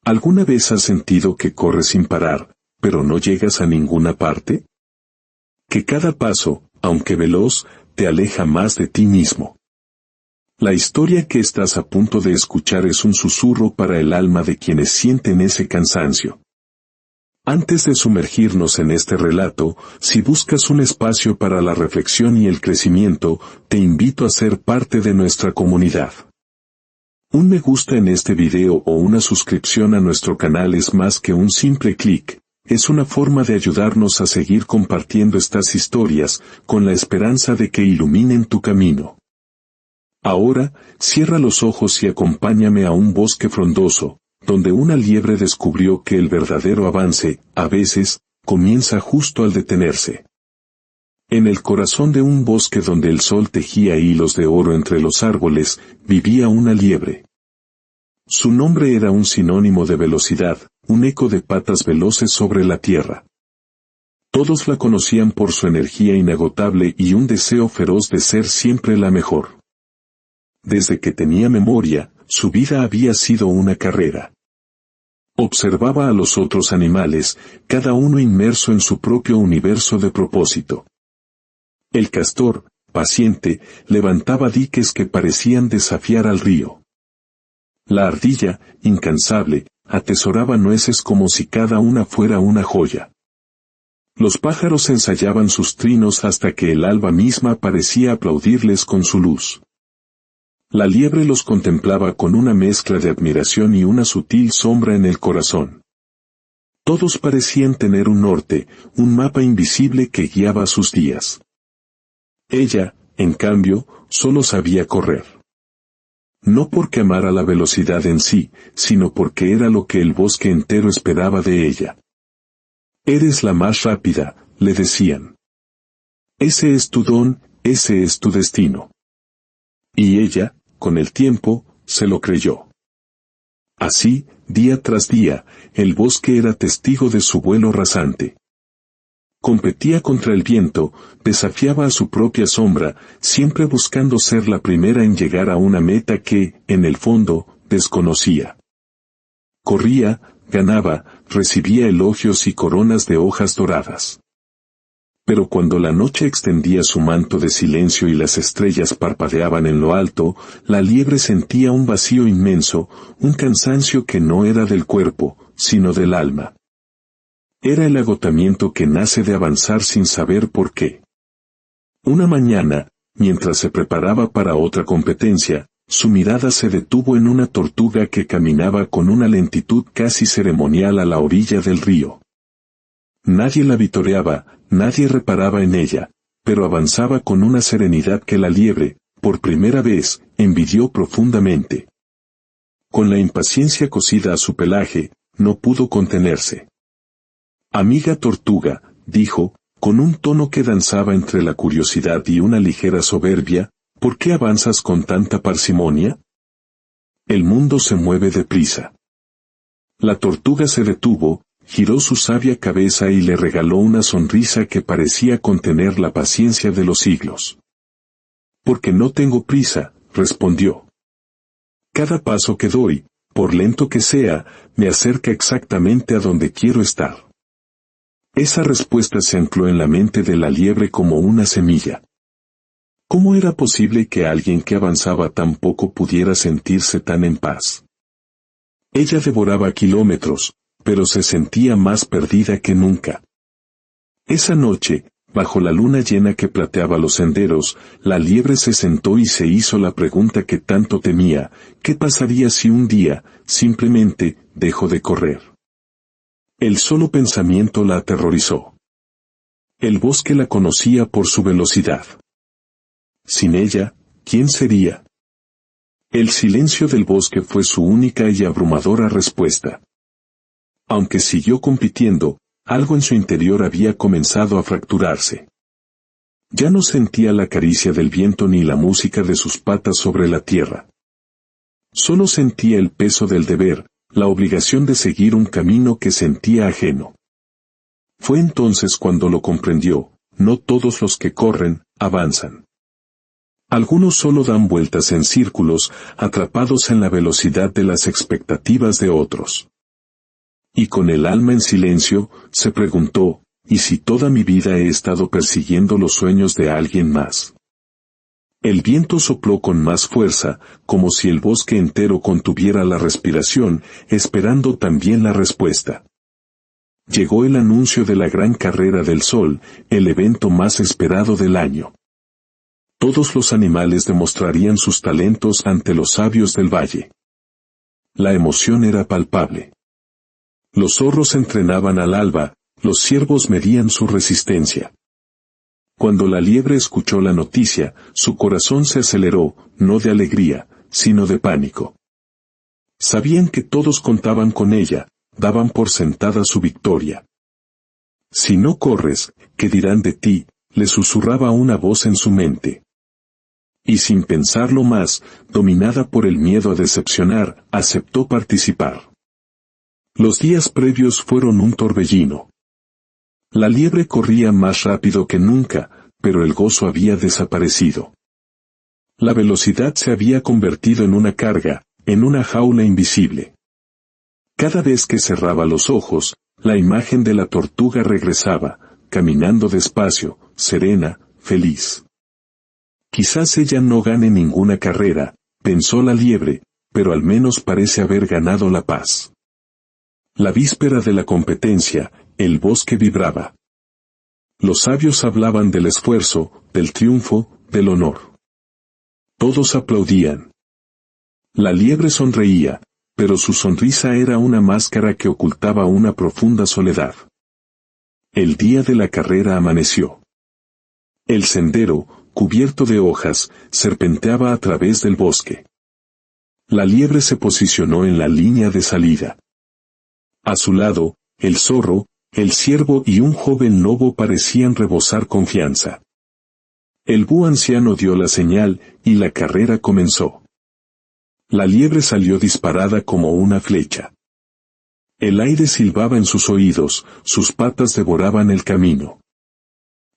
¿Alguna vez has sentido que corres sin parar, pero no llegas a ninguna parte? Que cada paso, aunque veloz, te aleja más de ti mismo. La historia que estás a punto de escuchar es un susurro para el alma de quienes sienten ese cansancio. Antes de sumergirnos en este relato, si buscas un espacio para la reflexión y el crecimiento, te invito a ser parte de nuestra comunidad. Un me gusta en este video o una suscripción a nuestro canal es más que un simple clic, es una forma de ayudarnos a seguir compartiendo estas historias, con la esperanza de que iluminen tu camino. Ahora, cierra los ojos y acompáñame a un bosque frondoso, donde una liebre descubrió que el verdadero avance, a veces, comienza justo al detenerse. En el corazón de un bosque donde el sol tejía hilos de oro entre los árboles, vivía una liebre. Su nombre era un sinónimo de velocidad, un eco de patas veloces sobre la tierra. Todos la conocían por su energía inagotable y un deseo feroz de ser siempre la mejor. Desde que tenía memoria, su vida había sido una carrera. Observaba a los otros animales, cada uno inmerso en su propio universo de propósito. El castor, paciente, levantaba diques que parecían desafiar al río. La ardilla, incansable, atesoraba nueces como si cada una fuera una joya. Los pájaros ensayaban sus trinos hasta que el alba misma parecía aplaudirles con su luz. La liebre los contemplaba con una mezcla de admiración y una sutil sombra en el corazón. Todos parecían tener un norte, un mapa invisible que guiaba sus días. Ella, en cambio, solo sabía correr. No porque amara la velocidad en sí, sino porque era lo que el bosque entero esperaba de ella. Eres la más rápida, le decían. Ese es tu don, ese es tu destino. Y ella, con el tiempo, se lo creyó. Así, día tras día, el bosque era testigo de su vuelo rasante. Competía contra el viento, desafiaba a su propia sombra, siempre buscando ser la primera en llegar a una meta que, en el fondo, desconocía. Corría, ganaba, recibía elogios y coronas de hojas doradas. Pero cuando la noche extendía su manto de silencio y las estrellas parpadeaban en lo alto, la liebre sentía un vacío inmenso, un cansancio que no era del cuerpo, sino del alma. Era el agotamiento que nace de avanzar sin saber por qué. Una mañana, mientras se preparaba para otra competencia, su mirada se detuvo en una tortuga que caminaba con una lentitud casi ceremonial a la orilla del río. Nadie la vitoreaba, nadie reparaba en ella, pero avanzaba con una serenidad que la liebre, por primera vez, envidió profundamente. Con la impaciencia cosida a su pelaje, no pudo contenerse. Amiga tortuga, dijo, con un tono que danzaba entre la curiosidad y una ligera soberbia, ¿por qué avanzas con tanta parsimonia? El mundo se mueve deprisa. La tortuga se detuvo, giró su sabia cabeza y le regaló una sonrisa que parecía contener la paciencia de los siglos. Porque no tengo prisa, respondió. Cada paso que doy, por lento que sea, me acerca exactamente a donde quiero estar. Esa respuesta se ancló en la mente de la liebre como una semilla. ¿Cómo era posible que alguien que avanzaba tan poco pudiera sentirse tan en paz? Ella devoraba kilómetros, pero se sentía más perdida que nunca. Esa noche, bajo la luna llena que plateaba los senderos, la liebre se sentó y se hizo la pregunta que tanto temía: ¿qué pasaría si un día, simplemente, dejó de correr? El solo pensamiento la aterrorizó. El bosque la conocía por su velocidad. Sin ella, ¿quién sería? El silencio del bosque fue su única y abrumadora respuesta. Aunque siguió compitiendo, algo en su interior había comenzado a fracturarse. Ya no sentía la caricia del viento ni la música de sus patas sobre la tierra. Solo sentía el peso del deber, la obligación de seguir un camino que sentía ajeno. Fue entonces cuando lo comprendió: no todos los que corren, avanzan. Algunos solo dan vueltas en círculos, atrapados en la velocidad de las expectativas de otros. Y con el alma en silencio, se preguntó, ¿y si toda mi vida he estado persiguiendo los sueños de alguien más? El viento sopló con más fuerza, como si el bosque entero contuviera la respiración, esperando también la respuesta. Llegó el anuncio de la gran carrera del sol, el evento más esperado del año. Todos los animales demostrarían sus talentos ante los sabios del valle. La emoción era palpable. Los zorros entrenaban al alba, los ciervos medían su resistencia. Cuando la liebre escuchó la noticia, su corazón se aceleró, no de alegría, sino de pánico. Sabían que todos contaban con ella, daban por sentada su victoria. Si no corres, ¿qué dirán de ti?, le susurraba una voz en su mente. Y sin pensarlo más, dominada por el miedo a decepcionar, aceptó participar. Los días previos fueron un torbellino. La liebre corría más rápido que nunca, pero el gozo había desaparecido. La velocidad se había convertido en una carga, en una jaula invisible. Cada vez que cerraba los ojos, la imagen de la tortuga regresaba, caminando despacio, serena, feliz. Quizás ella no gane ninguna carrera, pensó la liebre, pero al menos parece haber ganado la paz. La víspera de la competencia, el bosque vibraba. Los sabios hablaban del esfuerzo, del triunfo, del honor. Todos aplaudían. La liebre sonreía, pero su sonrisa era una máscara que ocultaba una profunda soledad. El día de la carrera amaneció. El sendero, cubierto de hojas, serpenteaba a través del bosque. La liebre se posicionó en la línea de salida. A su lado, el zorro, el ciervo y un joven lobo parecían rebosar confianza. El búho anciano dio la señal, y la carrera comenzó. La liebre salió disparada como una flecha. El aire silbaba en sus oídos, sus patas devoraban el camino.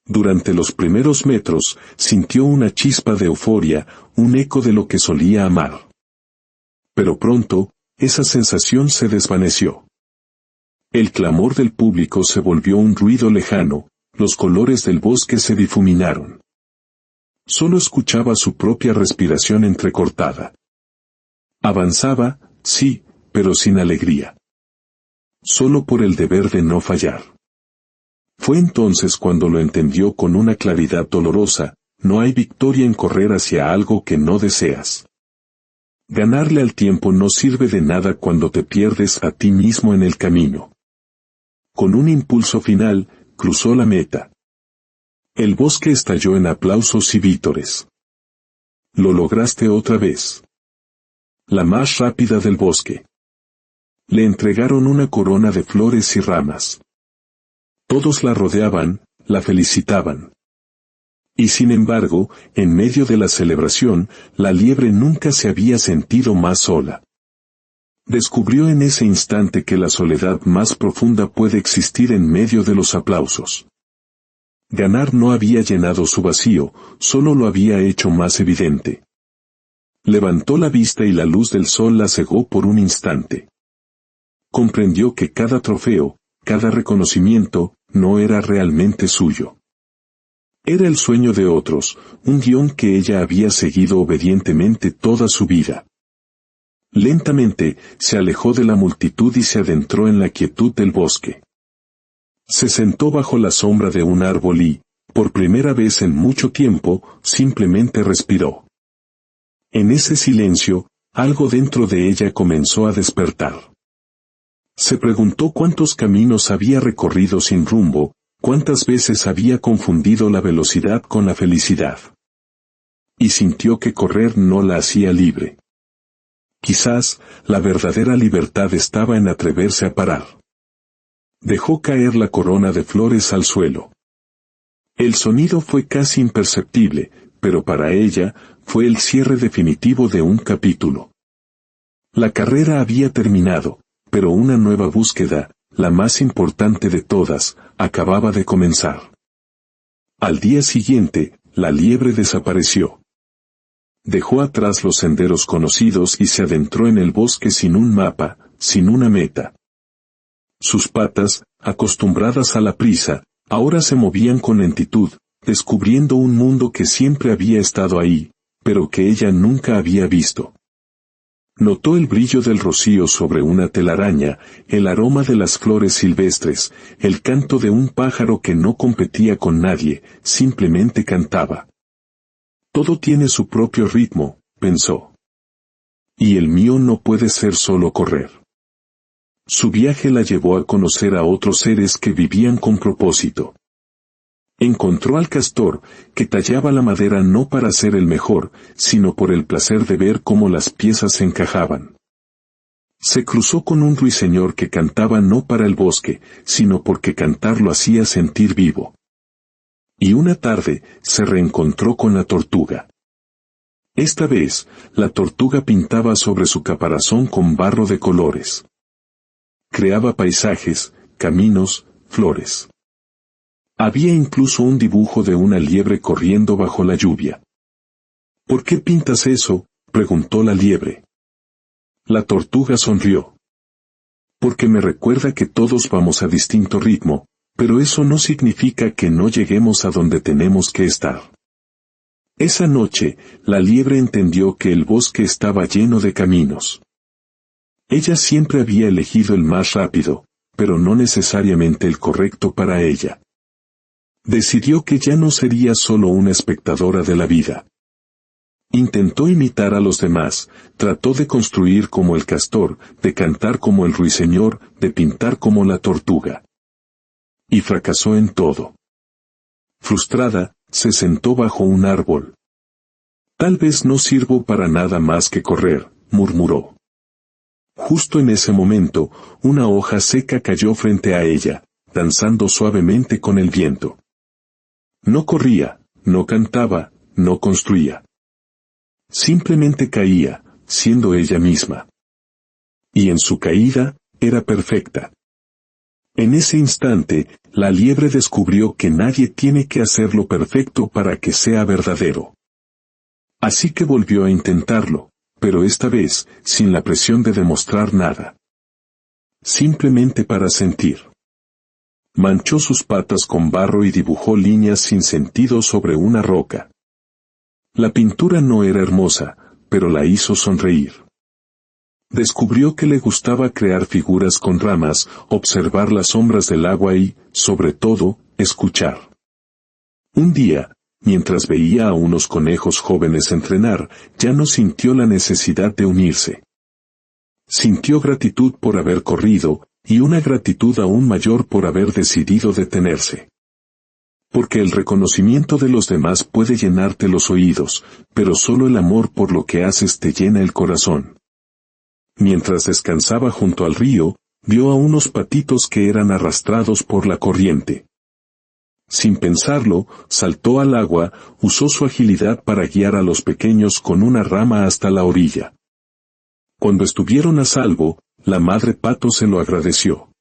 Durante los primeros metros, sintió una chispa de euforia, un eco de lo que solía amar. Pero pronto, esa sensación se desvaneció. El clamor del público se volvió un ruido lejano, los colores del bosque se difuminaron. Solo escuchaba su propia respiración entrecortada. Avanzaba, sí, pero sin alegría. Solo por el deber de no fallar. Fue entonces cuando lo entendió con una claridad dolorosa, no hay victoria en correr hacia algo que no deseas. Ganarle al tiempo no sirve de nada cuando te pierdes a ti mismo en el camino. Con un impulso final, cruzó la meta. El bosque estalló en aplausos y vítores. Lo lograste otra vez. La más rápida del bosque. Le entregaron una corona de flores y ramas. Todos la rodeaban, la felicitaban. Y sin embargo, en medio de la celebración, la liebre nunca se había sentido más sola. Descubrió en ese instante que la soledad más profunda puede existir en medio de los aplausos. Ganar no había llenado su vacío, solo lo había hecho más evidente. Levantó la vista y la luz del sol la cegó por un instante. Comprendió que cada trofeo, cada reconocimiento, no era realmente suyo. Era el sueño de otros, un guión que ella había seguido obedientemente toda su vida. Lentamente, se alejó de la multitud y se adentró en la quietud del bosque. Se sentó bajo la sombra de un árbol y, por primera vez en mucho tiempo, simplemente respiró. En ese silencio, algo dentro de ella comenzó a despertar. Se preguntó cuántos caminos había recorrido sin rumbo, cuántas veces había confundido la velocidad con la felicidad. Y sintió que correr no la hacía libre. Quizás, la verdadera libertad estaba en atreverse a parar. Dejó caer la corona de flores al suelo. El sonido fue casi imperceptible, pero para ella, fue el cierre definitivo de un capítulo. La carrera había terminado, pero una nueva búsqueda, la más importante de todas, acababa de comenzar. Al día siguiente, la liebre desapareció. Dejó atrás los senderos conocidos y se adentró en el bosque sin un mapa, sin una meta. Sus patas, acostumbradas a la prisa, ahora se movían con lentitud, descubriendo un mundo que siempre había estado ahí, pero que ella nunca había visto. Notó el brillo del rocío sobre una telaraña, el aroma de las flores silvestres, el canto de un pájaro que no competía con nadie, simplemente cantaba. Todo tiene su propio ritmo, pensó. Y el mío no puede ser solo correr. Su viaje la llevó a conocer a otros seres que vivían con propósito. Encontró al castor, que tallaba la madera no para ser el mejor, sino por el placer de ver cómo las piezas se encajaban. Se cruzó con un ruiseñor que cantaba no para el bosque, sino porque cantar lo hacía sentir vivo. Y una tarde, se reencontró con la tortuga. Esta vez, la tortuga pintaba sobre su caparazón con barro de colores. Creaba paisajes, caminos, flores. Había incluso un dibujo de una liebre corriendo bajo la lluvia. ¿Por qué pintas eso?, preguntó la liebre. La tortuga sonrió. Porque me recuerda que todos vamos a distinto ritmo, pero eso no significa que no lleguemos a donde tenemos que estar. Esa noche, la liebre entendió que el bosque estaba lleno de caminos. Ella siempre había elegido el más rápido, pero no necesariamente el correcto para ella. Decidió que ya no sería solo una espectadora de la vida. Intentó imitar a los demás, trató de construir como el castor, de cantar como el ruiseñor, de pintar como la tortuga. Y fracasó en todo. Frustrada, se sentó bajo un árbol. Tal vez no sirvo para nada más que correr, murmuró. Justo en ese momento, una hoja seca cayó frente a ella, danzando suavemente con el viento. No corría, no cantaba, no construía. Simplemente caía, siendo ella misma. Y en su caída, era perfecta. En ese instante, la liebre descubrió que nadie tiene que hacerlo perfecto para que sea verdadero. Así que volvió a intentarlo, pero esta vez, sin la presión de demostrar nada. Simplemente para sentir. Manchó sus patas con barro y dibujó líneas sin sentido sobre una roca. La pintura no era hermosa, pero la hizo sonreír. Descubrió que le gustaba crear figuras con ramas, observar las sombras del agua y, sobre todo, escuchar. Un día, mientras veía a unos conejos jóvenes entrenar, ya no sintió la necesidad de unirse. Sintió gratitud por haber corrido, y una gratitud aún mayor por haber decidido detenerse. Porque el reconocimiento de los demás puede llenarte los oídos, pero solo el amor por lo que haces te llena el corazón. Mientras descansaba junto al río, vio a unos patitos que eran arrastrados por la corriente. Sin pensarlo, saltó al agua, usó su agilidad para guiar a los pequeños con una rama hasta la orilla. Cuando estuvieron a salvo, la madre pato se lo agradeció.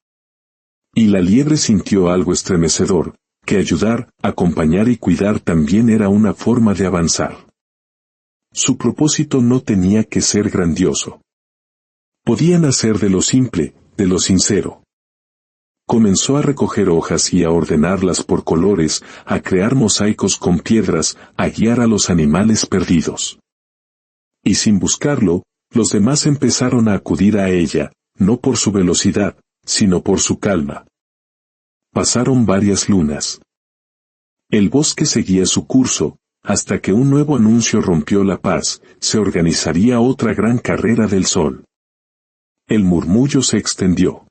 Y la liebre sintió algo estremecedor, que ayudar, acompañar y cuidar también era una forma de avanzar. Su propósito no tenía que ser grandioso. Podía nacer de lo simple, de lo sincero. Comenzó a recoger hojas y a ordenarlas por colores, a crear mosaicos con piedras, a guiar a los animales perdidos. Y sin buscarlo, los demás empezaron a acudir a ella, no por su velocidad, sino por su calma. Pasaron varias lunas. El bosque seguía su curso, hasta que un nuevo anuncio rompió la paz, se organizaría otra gran carrera del sol. El murmullo se extendió.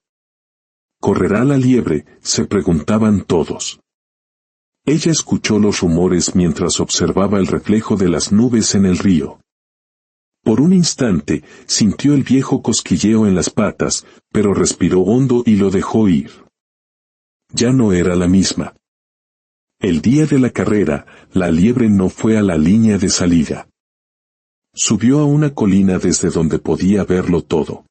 ¿Correrá la liebre?, se preguntaban todos. Ella escuchó los rumores mientras observaba el reflejo de las nubes en el río. Por un instante, sintió el viejo cosquilleo en las patas, pero respiró hondo y lo dejó ir. Ya no era la misma. El día de la carrera, la liebre no fue a la línea de salida. Subió a una colina desde donde podía verlo todo.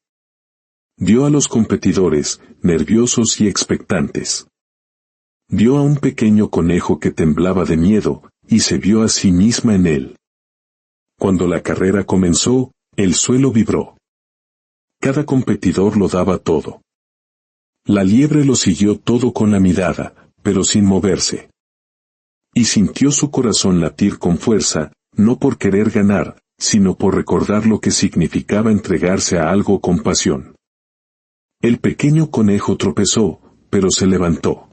Vio a los competidores, nerviosos y expectantes. Vio a un pequeño conejo que temblaba de miedo, y se vio a sí misma en él. Cuando la carrera comenzó, el suelo vibró. Cada competidor lo daba todo. La liebre lo siguió todo con la mirada, pero sin moverse. Y sintió su corazón latir con fuerza, no por querer ganar, sino por recordar lo que significaba entregarse a algo con pasión. El pequeño conejo tropezó, pero se levantó.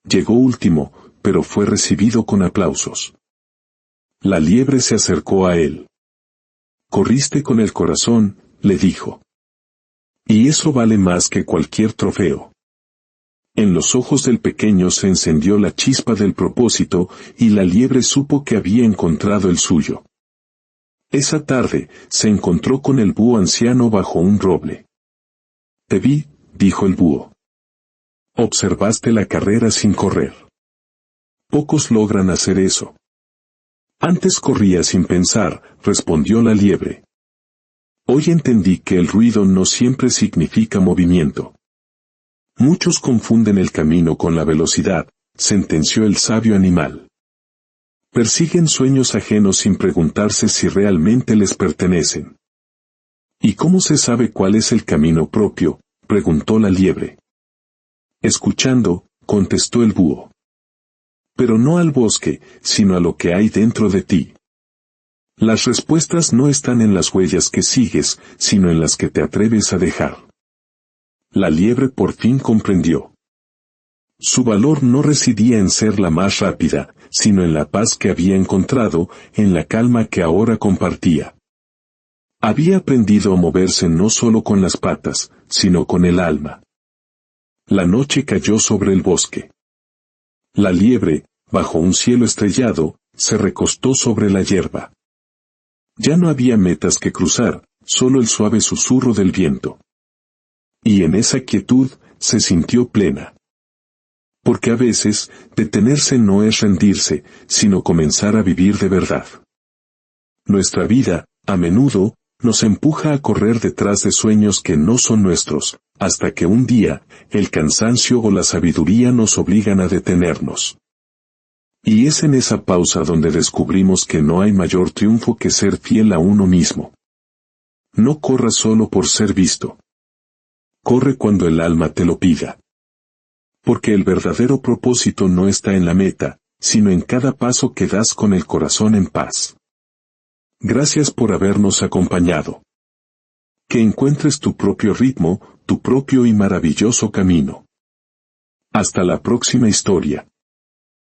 Llegó último, pero fue recibido con aplausos. La liebre se acercó a él. «Corriste con el corazón», le dijo. «Y eso vale más que cualquier trofeo». En los ojos del pequeño se encendió la chispa del propósito, y la liebre supo que había encontrado el suyo. Esa tarde, se encontró con el búho anciano bajo un roble. «Te vi», dijo el búho. «Observaste la carrera sin correr. Pocos logran hacer eso». «Antes corría sin pensar», respondió la liebre. «Hoy entendí que el ruido no siempre significa movimiento». «Muchos confunden el camino con la velocidad», sentenció el sabio animal. «Persiguen sueños ajenos sin preguntarse si realmente les pertenecen». «¿Y cómo se sabe cuál es el camino propio?», preguntó la liebre. «Escuchando», contestó el búho. «Pero no al bosque, sino a lo que hay dentro de ti». Las respuestas no están en las huellas que sigues, sino en las que te atreves a dejar. La liebre por fin comprendió. Su valor no residía en ser la más rápida, sino en la paz que había encontrado, en la calma que ahora compartía. Había aprendido a moverse no solo con las patas, sino con el alma. La noche cayó sobre el bosque. La liebre, bajo un cielo estrellado, se recostó sobre la hierba. Ya no había metas que cruzar, solo el suave susurro del viento. Y en esa quietud, se sintió plena. Porque a veces, detenerse no es rendirse, sino comenzar a vivir de verdad. Nuestra vida, a menudo, nos empuja a correr detrás de sueños que no son nuestros, hasta que un día, el cansancio o la sabiduría nos obligan a detenernos. Y es en esa pausa donde descubrimos que no hay mayor triunfo que ser fiel a uno mismo. No corras solo por ser visto. Corre cuando el alma te lo pida. Porque el verdadero propósito no está en la meta, sino en cada paso que das con el corazón en paz. Gracias por habernos acompañado. Que encuentres tu propio ritmo, tu propio y maravilloso camino. Hasta la próxima historia.